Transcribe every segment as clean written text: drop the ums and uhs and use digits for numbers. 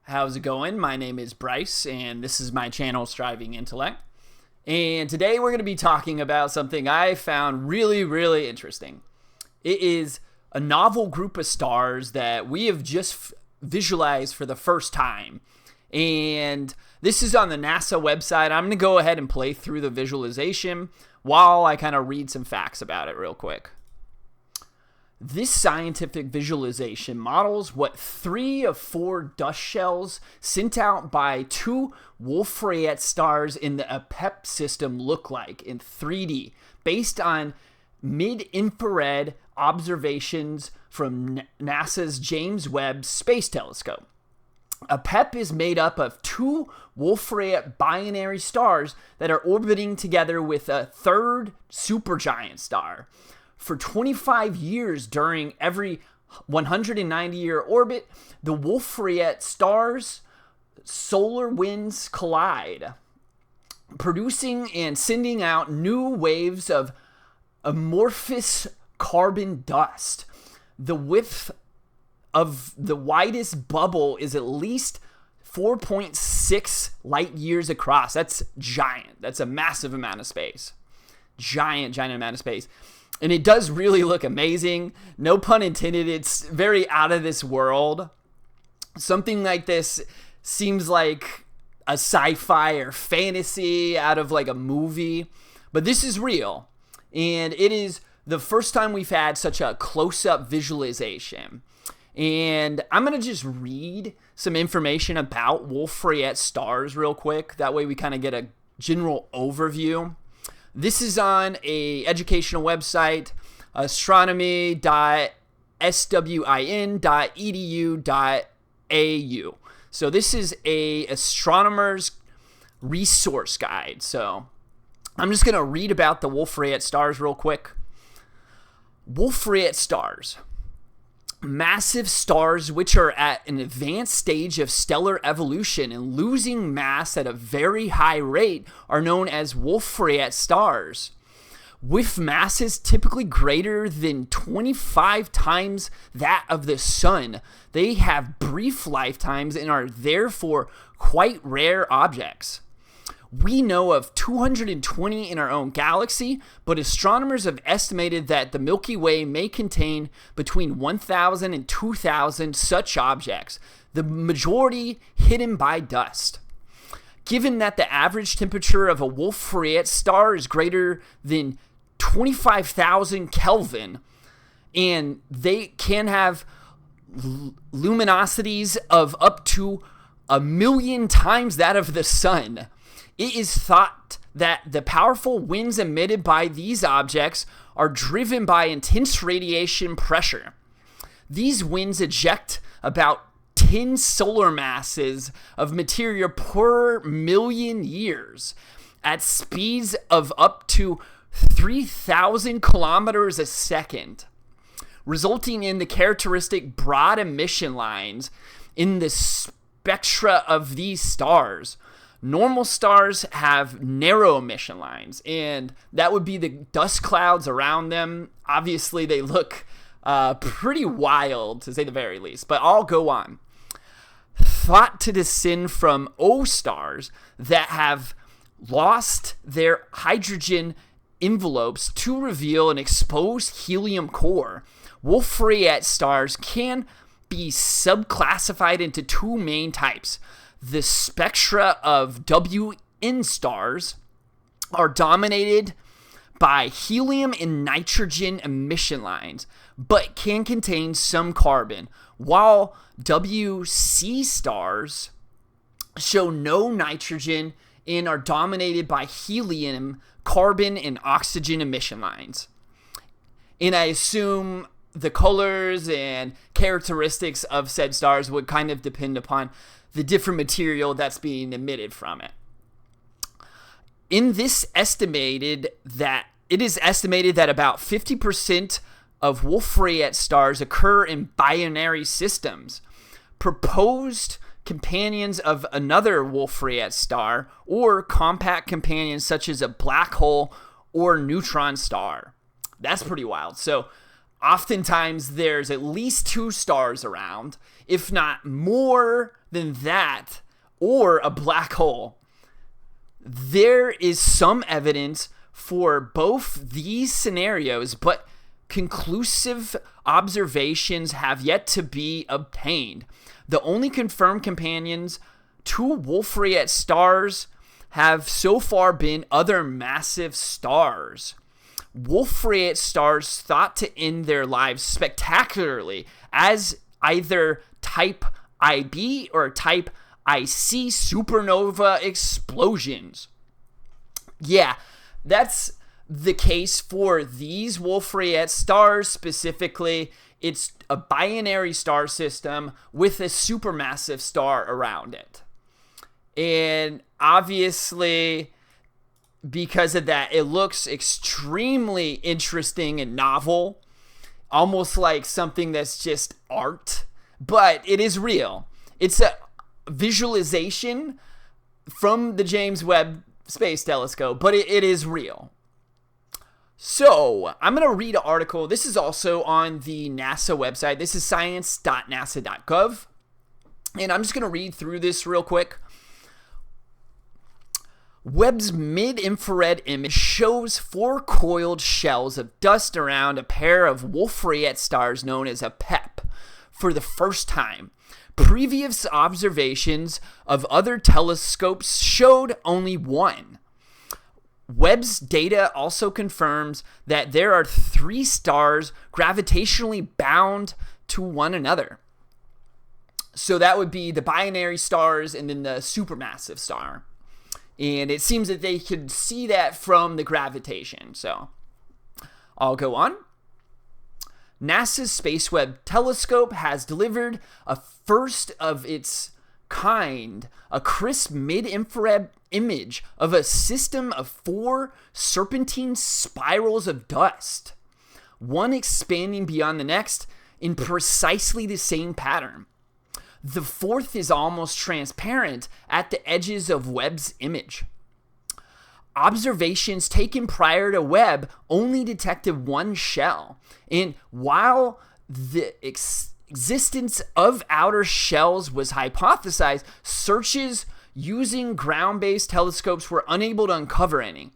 How's it going? My name is Bryce, and this is my channel, Striving Intellect. And today we're going to be talking about something I found really, really interesting. It is a novel group of stars that we have just visualized for the first time. And this is on the NASA website. I'm going to go ahead and play through the visualization while I kind of read some facts about it real quick. This scientific visualization models what 3 of 4 dust shells sent out by 2 Wolf-Rayet stars in the APEP system look like in 3D, based on mid-infrared observations from NASA's James Webb Space Telescope. APEP is made up of 2 Wolf-Rayet binary stars that are orbiting together with a third supergiant star. For 25 years during every 190-year orbit, the Wolf-Rayet stars' solar winds collide, producing and sending out new waves of amorphous carbon dust. The width of the widest bubble is at least 4.6 light years across. That's giant. That's a massive amount of space. Giant amount of space. And it does really look amazing. No pun intended. It's very out of this world. Something like this seems like a sci-fi or fantasy out of like a movie. But this is real. And it is the first time we've had such a close-up visualization. And I'm going to just read some information about Wolf-Rayet stars real quick. That way we kind of get a general overview. This is on a educational website, astronomy.swin.edu.au. So this is a astronomer's resource guide. So I'm just going to read about the Wolf-Rayet stars real quick. Wolf-Rayet stars. Massive stars which are at an advanced stage of stellar evolution and losing mass at a very high rate are known as Wolf-Rayet stars. With masses typically greater than 25 times that of the sun, they have brief lifetimes and are therefore quite rare objects. We know of 220 in our own galaxy, but astronomers have estimated that the Milky Way may contain between 1,000 and 2,000 such objects, the majority hidden by dust. Given that the average temperature of a Wolf-Rayet star is greater than 25,000 Kelvin, and they can have luminosities of up to 1,000,000 times that of the sun, it is thought that the powerful winds emitted by these objects are driven by intense radiation pressure. These winds eject about 10 solar masses of material per million years at speeds of up to 3,000 kilometers a second, resulting in the characteristic broad emission lines in the spectra of these stars. Normal stars have narrow emission lines, and that would be the dust clouds around them. Obviously, they look pretty wild, to say the very least, but I'll go on. Thought to descend from O stars that have lost their hydrogen envelopes to reveal an exposed helium core. Wolf-Rayet stars can be subclassified into 2 main types. The spectra of WN stars are dominated by helium and nitrogen emission lines, but can contain some carbon, while WC stars show no nitrogen and are dominated by helium, carbon, and oxygen emission lines. And I assume the colors and characteristics of said stars would kind of depend upon the different material that's being emitted from it. It is estimated that about 50% of Wolf-Rayet stars occur in binary systems, proposed companions of another Wolf-Rayet star, or compact companions such as a black hole or neutron star. That's pretty wild. So oftentimes there's at least 2 stars around, if not more than that, or a black hole. There is some evidence for both these scenarios, but conclusive observations have yet to be obtained. The only confirmed companions to Wolf-Rayet stars have so far been other massive stars. Wolf-Rayet stars thought to end their lives spectacularly as either type IB or type IC supernova explosions. Yeah, that's the case for these Wolf-Rayet stars specifically. It's a binary star system with a supermassive star around it. And obviously, because of that, it looks extremely interesting and novel, almost like something that's just art, but it is real. It's a visualization from the James Webb Space Telescope, but it is real. So, I'm going to read an article. This is also on the NASA website. This is science.nasa.gov. And I'm just going to read through this real quick. Webb's mid-infrared image shows 4 coiled shells of dust around a pair of Wolf-Rayet stars known as a PEP for the first time. Previous observations of other telescopes showed only 1. Webb's data also confirms that there are 3 stars gravitationally bound to one another. So that would be the binary stars and then the supermassive star. And it seems that they could see that from the gravitation. So I'll go on. NASA's Space Webb Telescope has delivered a first of its kind, a crisp mid-infrared image of a system of 4 serpentine spirals of dust, one expanding beyond the next in precisely the same pattern. The 4th is almost transparent at the edges of Webb's image. Observations taken prior to Webb only detected 1 shell, and while the existence of outer shells was hypothesized, searches using ground-based telescopes were unable to uncover any.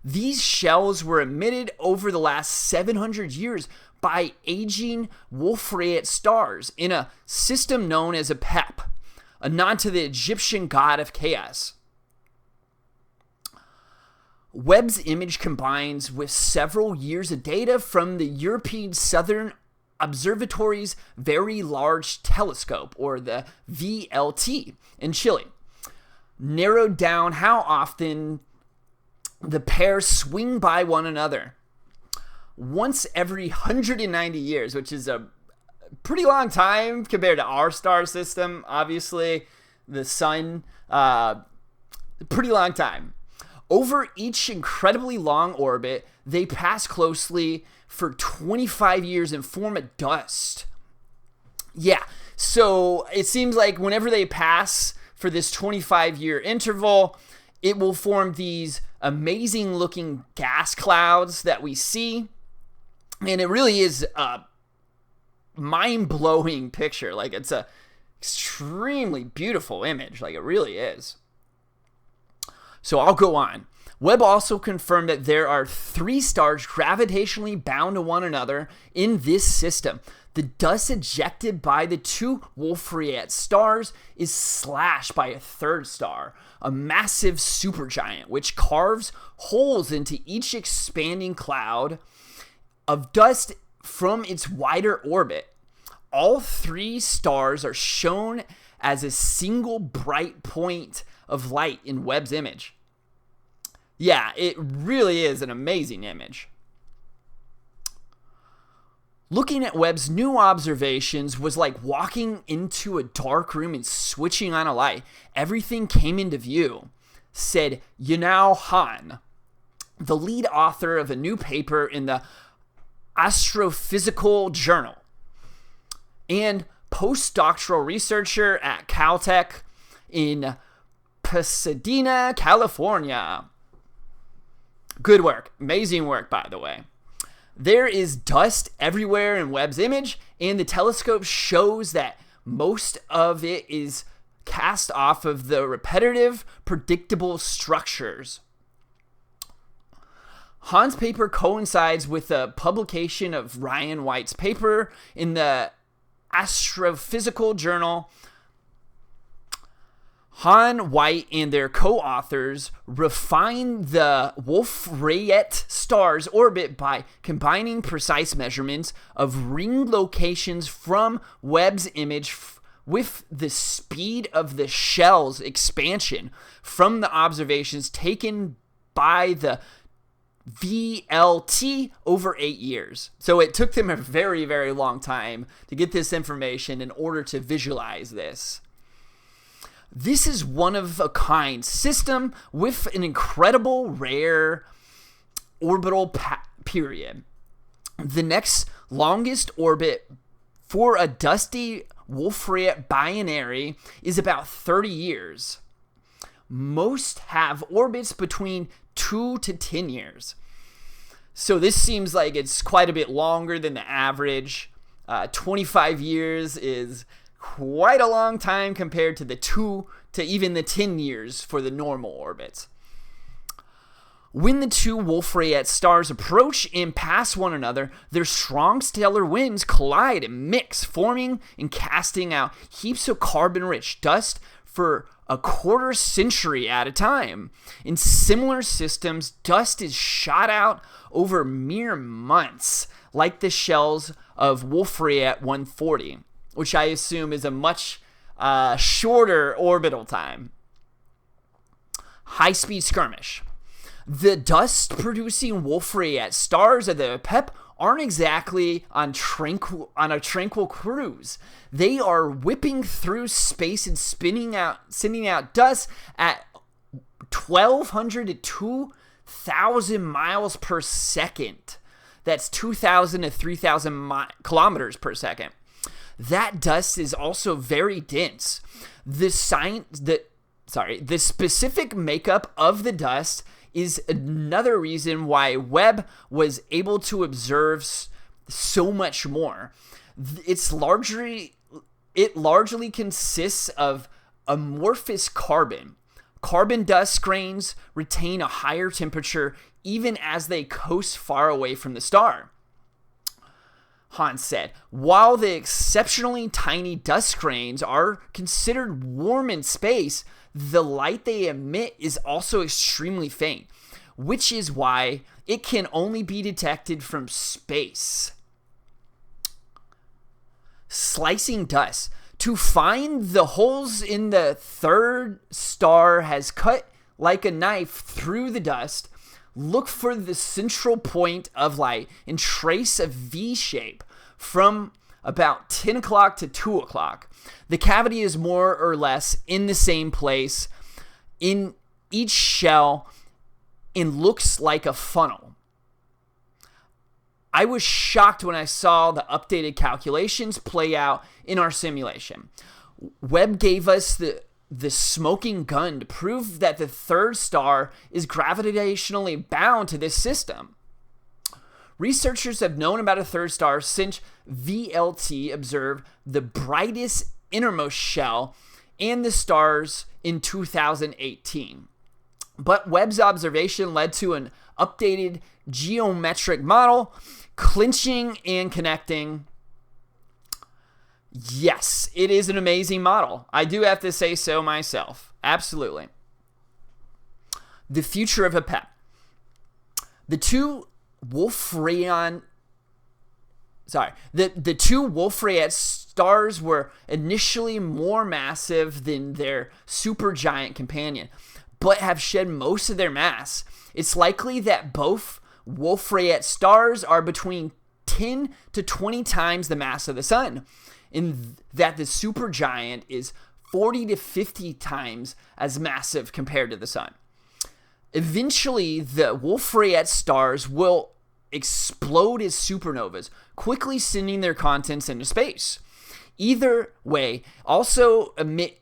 These shells were emitted over the last 700 years by aging Wolf-Rayet stars in a system known as a PEP, a nod to the Egyptian god of chaos. Webb's image combines with several years of data from the European Southern Observatory's Very Large Telescope, or the VLT, in Chile, narrowed down how often the pairs swing by one another. Once every 190 years, which is a pretty long time compared to our star system, obviously, the sun, pretty long time. Over each incredibly long orbit, they pass closely for 25 years and form a dust. Yeah, so it seems like whenever they pass for this 25-year interval, it will form these amazing looking gas clouds that we see. And it really is a mind-blowing picture. Like, it's a extremely beautiful image. Like, it really is. So I'll go on. Webb also confirmed that there are 3 stars gravitationally bound to one another in this system. The dust ejected by the 2 Wolf-Rayet stars is slashed by a 3rd star, a massive supergiant, which carves holes into each expanding cloud of dust from its wider orbit. All 3 stars are shown as a single bright point of light in Webb's image. Yeah, it really is an amazing image. Looking at Webb's new observations was like walking into a dark room and switching on a light. Everything came into view, said Yunao Han, the lead author of a new paper in the Astrophysical Journal and postdoctoral researcher at Caltech in Pasadena, California. Good work. Amazing work, by the way. There is dust everywhere in Webb's image, and the telescope shows that most of it is cast off of the repetitive, predictable structures. Hahn's paper coincides with the publication of Ryan White's paper in the Astrophysical Journal. Hahn, White, and their co-authors refined the Wolf-Rayet star's orbit by combining precise measurements of ring locations from Webb's image with the speed of the shell's expansion from the observations taken by the VLT over 8 years. So it took them a very, very long time to get this information in order to visualize this. This is one of a kind system with an incredible rare orbital period. The next longest orbit for a dusty Wolf-Rayet binary is about 30 years. Most have orbits between 2 to 10 years. So this seems like it's quite a bit longer than the average. 25 years is quite a long time compared to the 2 to even the 10 years for the normal orbits. When the two Wolf-Rayet stars approach and pass one another, their strong stellar winds collide and mix, forming and casting out heaps of carbon-rich dust for a quarter century at a time. In similar systems, dust is shot out over mere months, like the shells of Wolf-Rayet 140, which I assume is a much shorter orbital time. High-speed skirmish. The dust-producing Wolf-Rayet stars of the PEP aren't exactly on a tranquil cruise. They are whipping through space and sending out dust at 1,200 to 2,000 miles per second. That's 2,000 to 3,000 kilometers per second. That dust is also very dense. The specific makeup of the dust is another reason why Webb was able to observe so much more. It largely consists of amorphous carbon. Carbon dust grains retain a higher temperature even as they coast far away from the star. Hahn said, while the exceptionally tiny dust grains are considered warm in space, the light they emit is also extremely faint, which is why it can only be detected from space. Slicing dust. To find the holes in the third star has cut like a knife through the dust. Look for the central point of light and trace a V shape from about 10 o'clock to 2 o'clock. The cavity is more or less in the same place in each shell and looks like a funnel. I was shocked when I saw the updated calculations play out in our simulation. Webb gave us the smoking gun to prove that the third star is gravitationally bound to this system. Researchers have known about a third star since VLT observed the brightest innermost shell and the stars in 2018. But Webb's observation led to an updated geometric model, clinching and connecting. Yes, it is an amazing model. I do have to say so myself. Absolutely. The future of a PEP. The two Wolf-Rayet stars were initially more massive than their supergiant companion, but have shed most of their mass. It's likely that both Wolf-Rayet stars are between 10 to 20 times the mass of the Sun, and that the supergiant is 40 to 50 times as massive compared to the Sun. Eventually, the Wolf-Rayet stars will explode as supernovas, quickly sending their contents into space. Either may also emit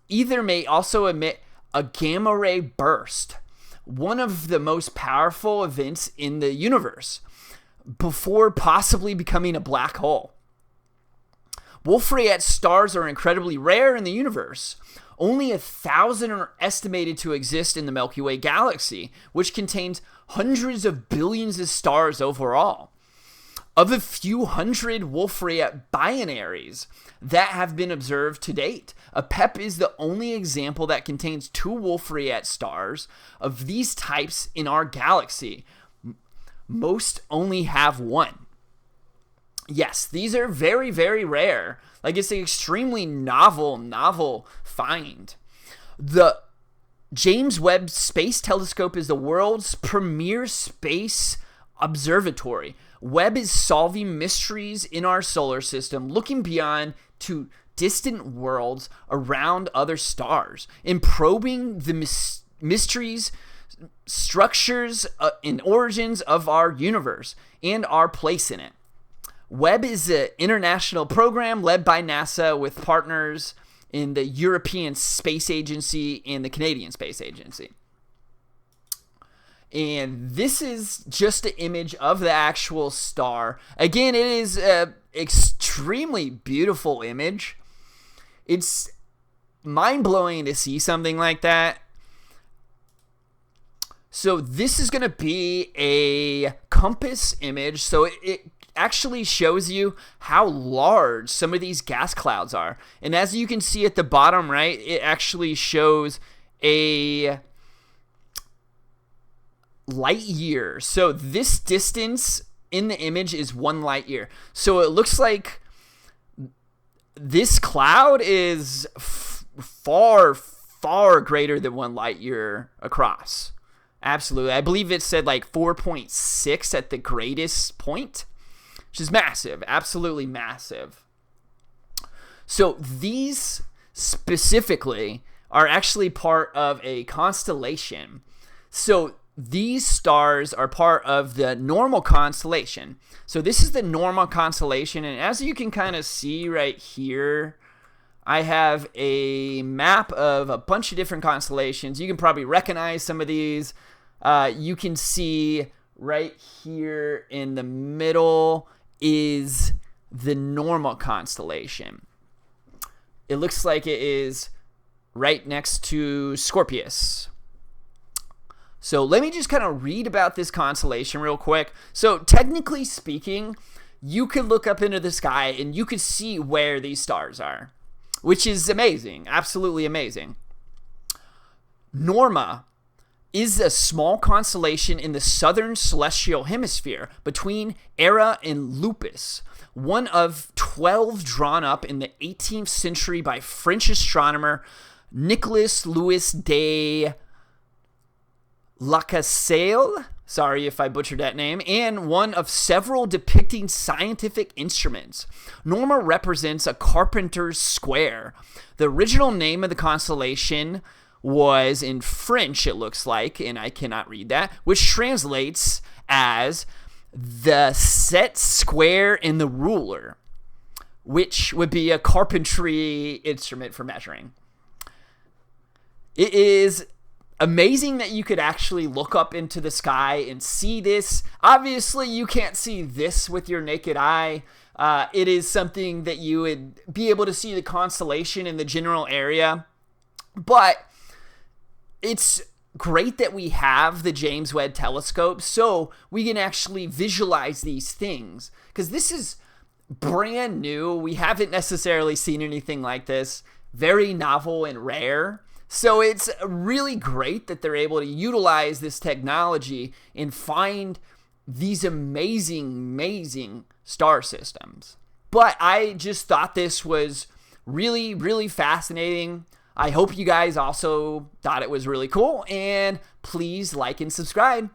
a gamma ray burst, one of the most powerful events in the universe. before possibly becoming a black hole. Wolf-Rayet stars are incredibly rare in the universe. Only 1,000 are estimated to exist in the Milky Way galaxy, which contains hundreds of billions of stars overall. Of the few hundred Wolf-Rayet binaries that have been observed to date, Apep is the only example that contains 2 Wolf-Rayet stars of these types in our galaxy. Most only have 1. Yes, these are very, very rare. Like, it's an extremely novel find. The James Webb Space Telescope is the world's premier space observatory. Webb is solving mysteries in our solar system, looking beyond to distant worlds around other stars, and probing the mysteries, structures, and origins of our universe and our place in it. Webb is an international program led by NASA with partners in the European Space Agency and the Canadian Space Agency. And this is just an image of the actual star. Again, it is an extremely beautiful image. It's mind-blowing to see something like that. So this is going to be a compass image. So it actually shows you how large some of these gas clouds are. And as you can see at the bottom right, it actually shows a light year. So this distance in the image is 1 light year. So it looks like this cloud is far greater than 1 light year across. Absolutely. I believe it said like 4.6 at the greatest point, which is massive, absolutely massive. So these specifically are actually part of a constellation. So these stars are part of the normal constellation. So this is the normal constellation, and as you can kind of see right here, I have a map of a bunch of different constellations. You can probably recognize some of these. You can see right here in the middle is the normal constellation. It looks like it is right next to Scorpius. So let me just kind of read about this constellation real quick. So technically speaking, you could look up into the sky and you could see where these stars are, which is amazing, absolutely amazing. Norma is a small constellation in the southern celestial hemisphere between Era and Lupus, one of 12 drawn up in the 18th century by French astronomer Nicolas Louis de Lacaille, sorry if I butchered that name, and one of several depicting scientific instruments. Norma represents a carpenter's square. The original name of the constellation was in French, it looks like, and I cannot read that, which translates as the set square in the ruler, which would be a carpentry instrument for measuring. It is amazing that you could actually look up into the sky and see this. Obviously, you can't see this with your naked eye. It is something that you would be able to see the constellation in the general area, but it's great that we have the James Webb Telescope so we can actually visualize these things, because this is brand new. We haven't necessarily seen anything like this. Very novel and rare. So it's really great that they're able to utilize this technology and find these amazing star systems. But I just thought this was really, really fascinating. I hope you guys also thought it was really cool, and please like and subscribe.